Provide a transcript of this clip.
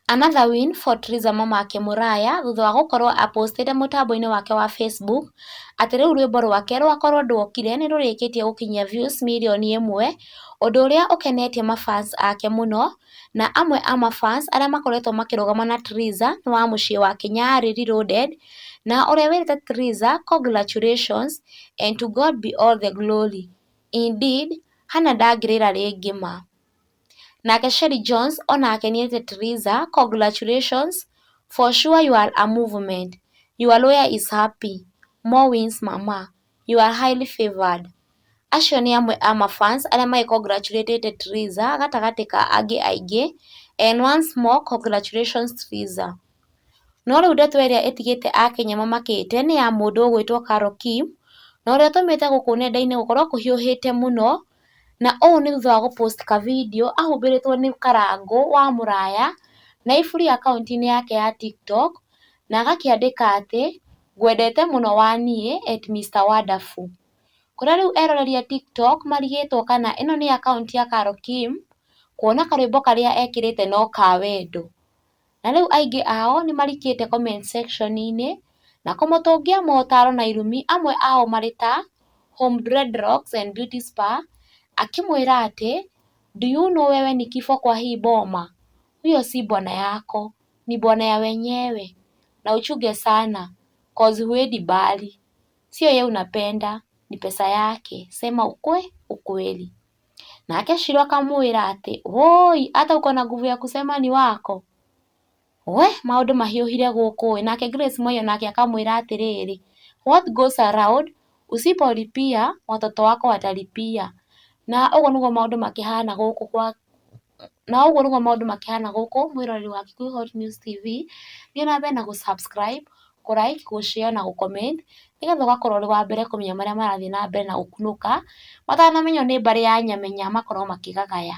Another win for Triza Mamake Mũraya thutha wa gũkorwo apostĩte mũtambo-inĩ wake wa Facebook atĩ rĩu rwĩmbo rwake rwakorwo ndwokire nĩ rũrĩkĩtie gũkinyia views mirioni 1, ũndũ ũrĩa ũkenetie mafans ake mũno, na amwe a mafans arĩa makoretwo makĩrũgama na Triza nĩ wa mũciĩ wa Nyarĩ Reloaded, na ũrĩa wĩrĩte Triza congratulations and to God be all the glory. Indeed, Hannah ndangĩrĩra rĩngĩ ma. Nake Sherry Jones onake nĩete Triza congratulations, for sure you are a movement, your lawyer is happy, more wins mama, you are highly favored. Acio nĩ amwe a mafans arĩa magĩcongratulĩtĩte Triza gatagatĩ ka angĩ aingĩ, and once more congratulations Triza. No rĩu ndeto ĩrĩa ĩtigĩte akenya mamakĩte nĩ ya mũndũ ũgwĩtwo Carol Kim, na ũrĩa ũtũmĩte gũkũ nenda-inĩ gũkorwo kũhiũhĩte mũno, na ũũ nĩ thutha wa gũpost ka video ahumbĩrĩtwo nĩ Karangũ wa Mũraya na iburi akaunti-inĩ yake ya TikTok, na agakĩandĩka atĩ ngwendete mũno waniĩ @Mr Wonderful. Kũrĩa rĩu eroreri a TikTok marigĩtwo kana ĩno nĩ akaunti ya Carol Kim, kuona karwĩmbo karĩa ekĩrĩte no ka wendo. Na rĩu aingĩ ao nĩ marikĩte comment section-inĩ na kũmũtũngia motaro na irumi, amwe ao marĩ ta Home Dreadlocks and Beauty Spa akimwĩra atĩ do you know wewe ni kifo kwa hii boma, huyo si bwana yako, ni bwana ya wenyewe, na uchunge sana cause huendi mbali, sio yeye unapenda, ni pesa yake, sema ukweli. Nake Shiro akamwĩra atĩ woi, hata uko na nguvu ya kusema ni wako. We, maũndũ mahiũhire gũkũ. Nake Grace Moyo nake akamwĩra atĩrĩrĩ, what goes around usipolipia watoto wako watalipia. Na ũguo nĩguo maũndũ makĩhana gũkũ mwĩroreri wa Kikuyu Hot News TV. Thiĩ na mbere na gũ-subscribe, kũ-like, gũ-share na gũ-comment nĩgetha ũgakorwo ũrĩ wa mbere kũmenya marĩa marathiĩ na mbere na gũkunũka matanamenywo nĩ mbarĩ ya Nyamenya makorwo makĩgagaya.